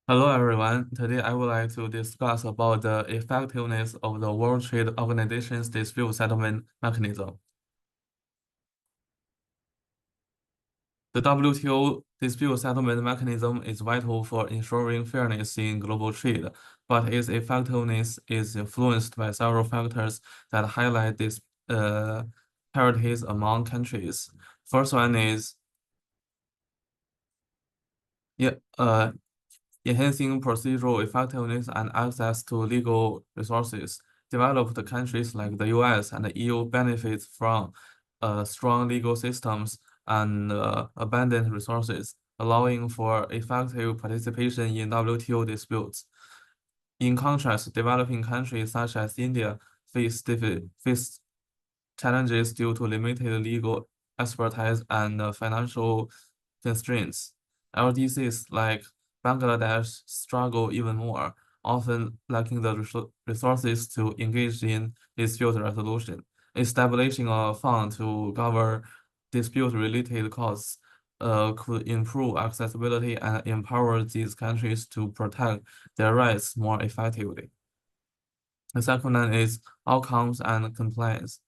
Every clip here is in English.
Hello everyone. Today I would like to discuss about the effectiveness of the World Trade Organization's dispute settlement mechanism. The WTO dispute settlement mechanism is vital for ensuring fairness in global trade, but its effectiveness is influenced by several factors that highlight disparities among countries. First one is yeah, enhancing procedural effectiveness and access to legal resources. Developed countries like the US and the EU benefit from strong legal systems and abundant resources, allowing for effective participation in WTO disputes. In contrast, developing countries such as India face challenges due to limited legal expertise and financial constraints. LDCs like Bangladesh struggle even more, often lacking the resources to engage in dispute resolution. Establishing a fund to cover dispute-related costs could improve accessibility and empower these countries to protect their rights more effectively. The second one is outcomes and compliance.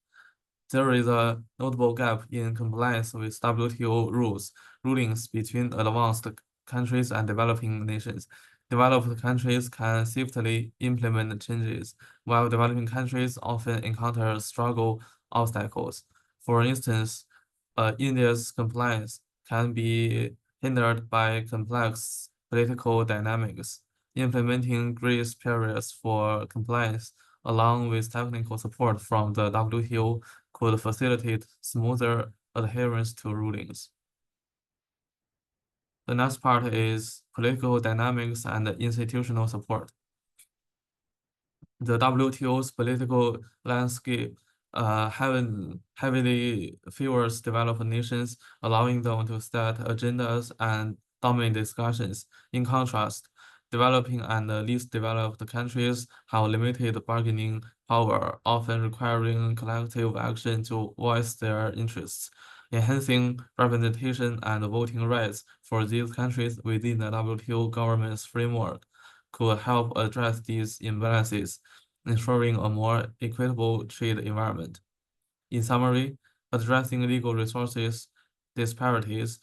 There is a notable gap in compliance with WTO rulings between advanced countries and developing nations. Developed countries can safely implement changes, while developing countries often encounter struggle obstacles. For instance, India's compliance can be hindered by complex political dynamics. Implementing grace periods for compliance, along with technical support from the WTO, could facilitate smoother adherence to rulings. The next part is political dynamics and institutional support. The WTO's political landscape heavily favors developed nations, allowing them to set agendas and dominate discussions. In contrast, developing and least developed countries have limited bargaining power, often requiring collective action to voice their interests. Enhancing representation and voting rights for these countries within the WTO government's framework could help address these imbalances, ensuring a more equitable trade environment. In summary, addressing legal resources disparities,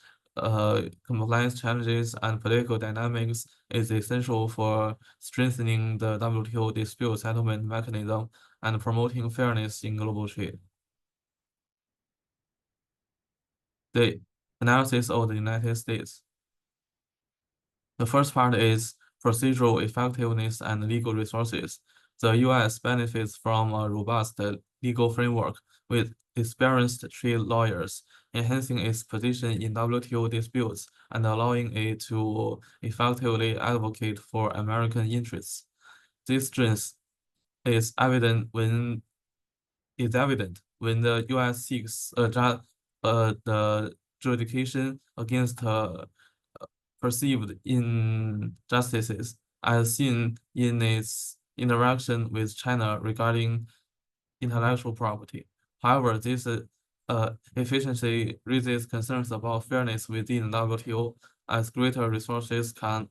compliance challenges, and political dynamics is essential for strengthening the WTO dispute settlement mechanism and promoting fairness in global trade. The analysis of the United States. The first part is procedural effectiveness and legal resources. The U.S. benefits from a robust legal framework with experienced trade lawyers, enhancing its position in WTO disputes and allowing it to effectively advocate for American interests. This strength is evident when the U.S. seeks the jurisdiction against perceived injustices, as seen in its interaction with China regarding intellectual property. However, this efficiency raises concerns about fairness within WTO, as greater resources can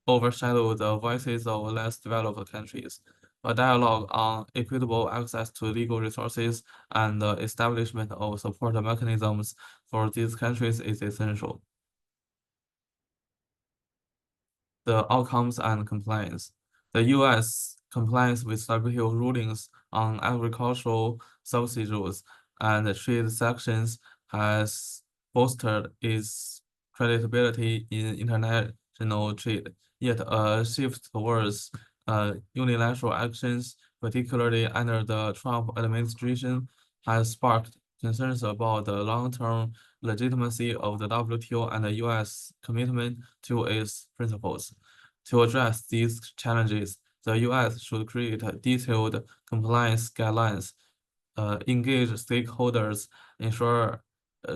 overshadow the voices of less developed countries. A dialogue on equitable access to legal resources and the establishment of support mechanisms for these countries is essential. The outcomes and compliance. The U.S. compliance with WTO rulings on agricultural subsidies and trade sanctions has bolstered its credibility in international trade. Yet a shift towards unilateral actions, particularly under the Trump administration, has sparked concerns about the long-term legitimacy of the WTO and the U.S. commitment to its principles. To address these challenges, the U.S. should create detailed compliance guidelines, engage stakeholders, ensure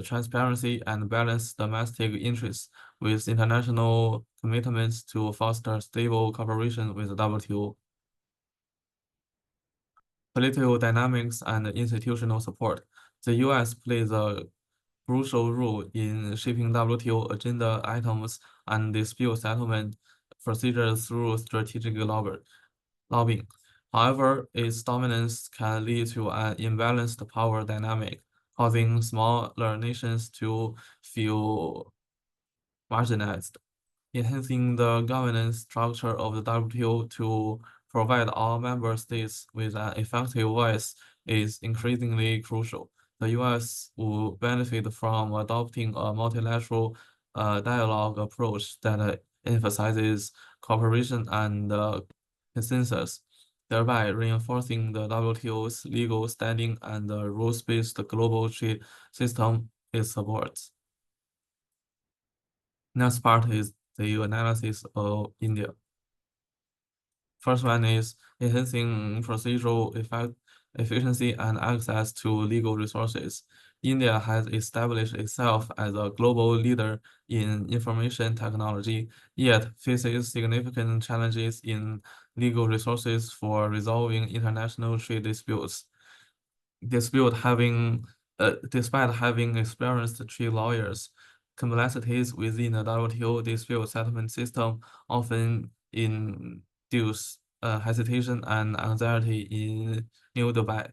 transparency, and balance domestic interests with international commitments to foster stable cooperation with the WTO. Political dynamics and institutional support. The U.S. plays a crucial role in shaping WTO agenda items and dispute settlement procedures through strategic lobbying. However, its dominance can lead to an imbalanced power dynamic, causing smaller nations to feel marginalized. Enhancing the governance structure of the WTO to provide all member states with an effective voice is increasingly crucial. The US will benefit from adopting a multilateral dialogue approach that emphasizes cooperation and consensus, thereby reinforcing the WTO's legal standing and the rules-based global trade system it supports. Next part is the analysis of India. First one is enhancing procedural efficiency and access to legal resources. India has established itself as a global leader in information technology, yet faces significant challenges in legal resources for resolving international trade disputes. Dispute having Despite having experienced trade lawyers, complexities within the WTO dispute settlement system often induce hesitation and anxiety in New Dubai.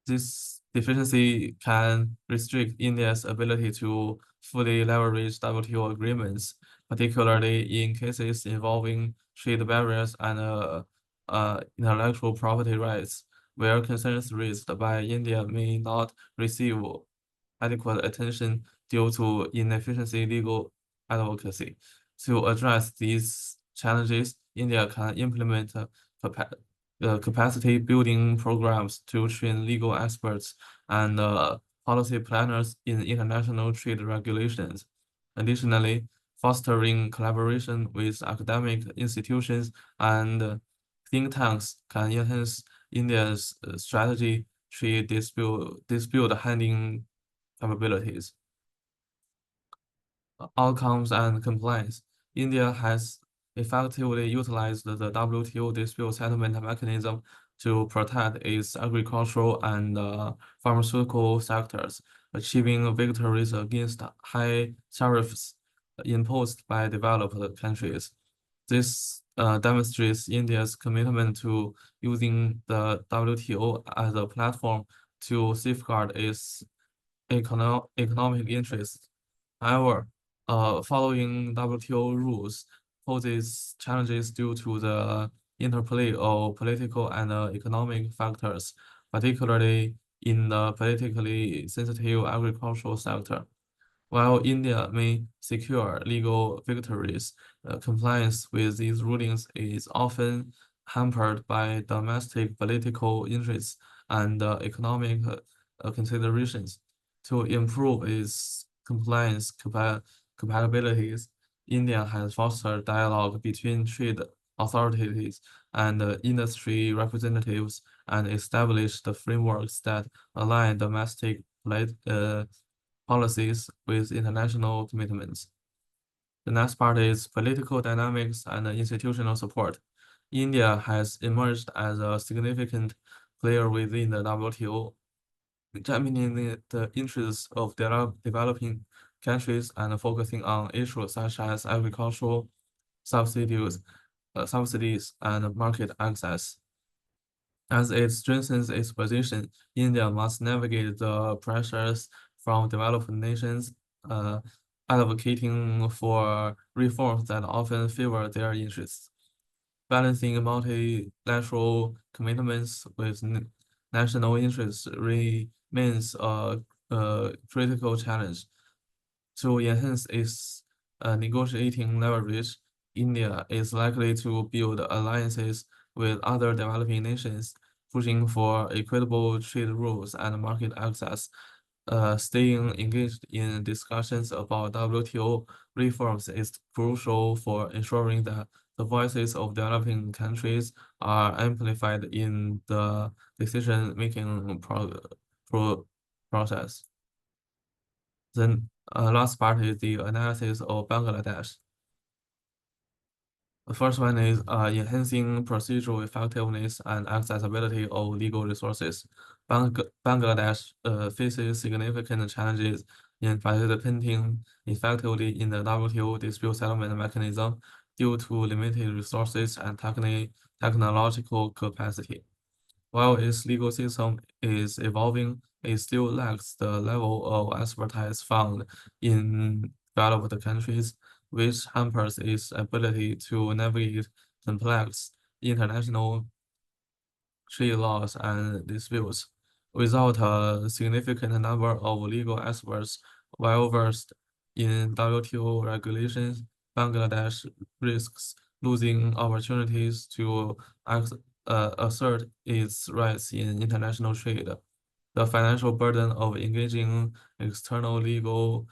This deficiency can restrict India's ability to fully leverage WTO agreements, particularly in cases involving trade barriers and intellectual property rights, where concerns raised by India may not receive adequate attention due to inefficiency legal advocacy. To address these challenges, India can implement capa capacity building programs to train legal experts and policy planners in international trade regulations. Additionally, fostering collaboration with academic institutions and think tanks can enhance India's strategy trade dispute handling capabilities. Outcomes and compliance. India has effectively utilized the WTO dispute settlement mechanism to protect its agricultural and pharmaceutical sectors, achieving victories against high tariffs imposed by developed countries. This demonstrates India's commitment to using the WTO as a platform to safeguard its economic interests. However, following WTO rules poses challenges due to the interplay of political and economic factors, particularly in the politically sensitive agricultural sector. While India may secure legal victories, compliance with these rulings is often hampered by domestic political interests and economic considerations. To improve its capabilities, India has fostered dialogue between trade authorities and industry representatives and established the frameworks that align domestic policies with international commitments. The next part is political dynamics and institutional support. India has emerged as a significant player within the WTO, examining the interests of developing countries and focusing on issues such as agricultural subsidies and market access. As it strengthens its position, India must navigate the pressures from developed nations, uh, advocating for reforms that often favor their interests. Balancing multilateral commitments with national interests remains a critical challenge. To enhance its negotiating leverage, India is likely to build alliances with other developing nations, pushing for equitable trade rules and market access. Staying engaged in discussions about WTO reforms is crucial for ensuring that the voices of developing countries are amplified in the decision-making process. Then last part is the analysis of Bangladesh. The first one is enhancing procedural effectiveness and accessibility of legal resources. Bangladesh faces significant challenges in participating effectively in the WTO dispute settlement mechanism due to limited resources and technological capacity. While its legal system is evolving, it still lacks the level of expertise found in developed countries, which hampers its ability to navigate complex international trade laws and disputes. Without a significant number of legal experts well-versed in WTO regulations, Bangladesh risks losing opportunities to assert its rights in international trade. The financial burden of engaging external legal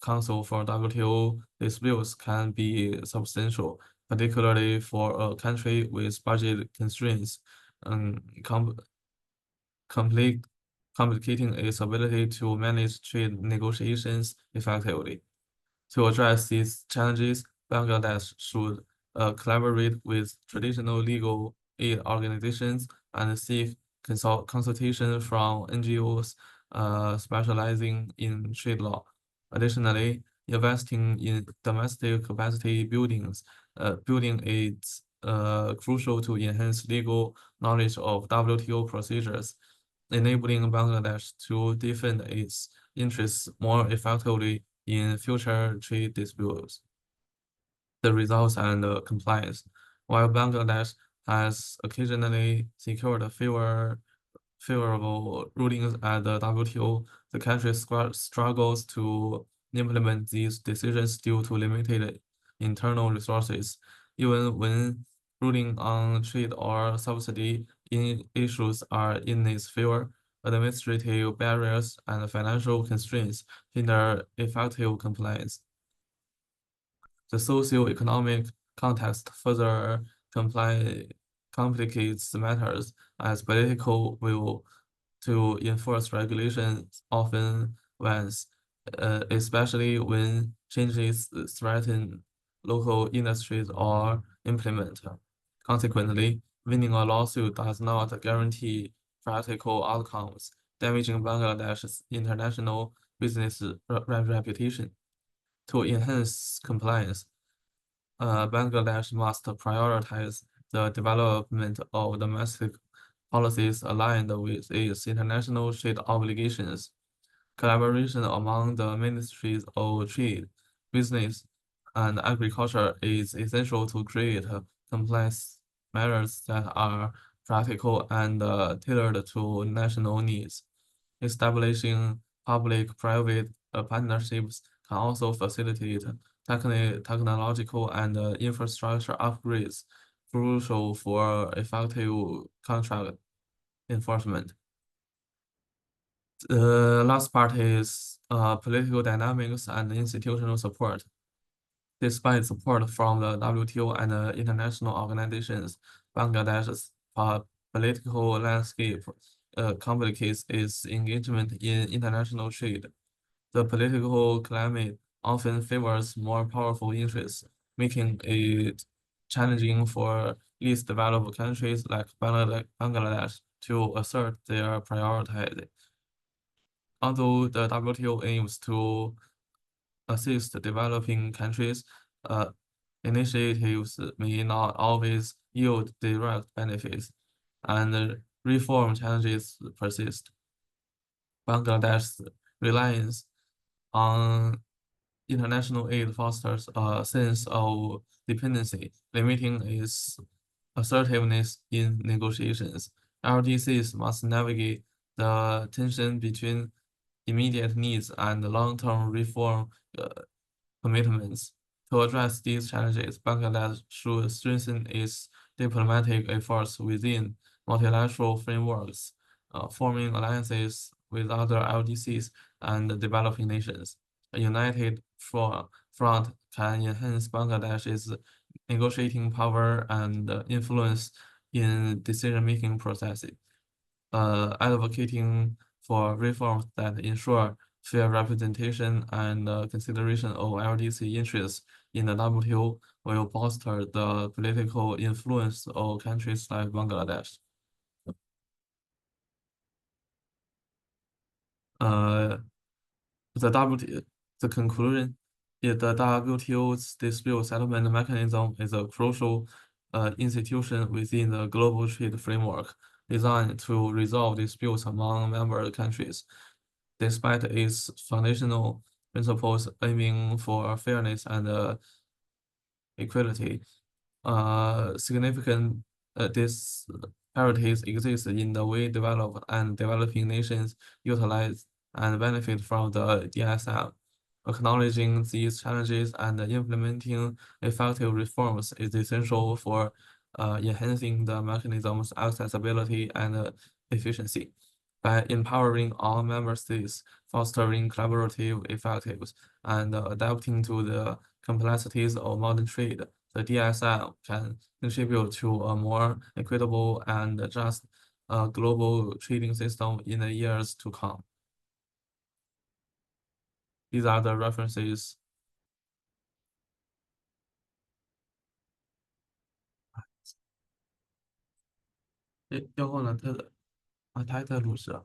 counsel for WTO disputes can be substantial, particularly for a country with budget constraints, um, com complete, complicating its ability to manage trade negotiations effectively. To address these challenges, Bangladesh should collaborate with traditional legal aid organizations and seek consultation from NGOs specializing in trade law. Additionally, investing in domestic capacity building is crucial to enhance legal knowledge of WTO procedures, enabling Bangladesh to defend its interests more effectively in future trade disputes. The results and compliance. While Bangladesh has occasionally secured favorable rulings at the WTO, the country struggles to implement these decisions due to limited internal resources. Even when ruling on trade or subsidy issues are in its favor, administrative barriers and financial constraints hinder effective compliance. The socio-economic context further complicates matters as political will to enforce regulations often wanes, especially when changes threaten local industries or implement. Consequently, winning a lawsuit does not guarantee practical outcomes, damaging Bangladesh's international business reputation. To enhance compliance, Bangladesh must prioritize the development of domestic policies aligned with its international trade obligations. Collaboration among the ministries of trade, business, and agriculture is essential to create compliance measures that are practical and tailored to national needs. Establishing public-private partnerships can also facilitate technological and infrastructure upgrades, crucial for effective contract enforcement. The last part is political dynamics and institutional support. Despite support from the WTO and international organizations, Bangladesh's political landscape complicates its engagement in international trade. The political climate often favors more powerful interests, making it challenging for least developed countries like Bangladesh to assert their priorities. Although the WTO aims to assist developing countries, uh, initiatives may not always yield direct benefits, and reform challenges persist. Bangladesh's reliance on international aid fosters a sense of dependency, limiting its assertiveness in negotiations. LDCs must navigate the tension between immediate needs and long-term reform uh, commitments. To address these challenges, Bangladesh should strengthen its diplomatic efforts within multilateral frameworks, forming alliances with other LDCs and developing nations. A united front can enhance Bangladesh's negotiating power and influence in decision-making processes, advocating for reforms that ensure fair representation and consideration of LDC interests in the WTO will bolster the political influence of countries like Bangladesh. Uh, The WT, the conclusion is the WTO's dispute settlement mechanism is a crucial institution within the global trade framework designed to resolve disputes among member countries. Despite its foundational principles aiming for fairness and equality, significant disparities exist in the way developed and developing nations utilize and benefit from the DSM. Acknowledging these challenges and implementing effective reforms is essential for enhancing the mechanism's accessibility and efficiency. By empowering all member states, fostering collaborative effectives, and adapting to the complexities of modern trade, the DSM can contribute to a more equitable and just global trading system in the years to come. These are the references. 诶，要后呢，他还在录制啊。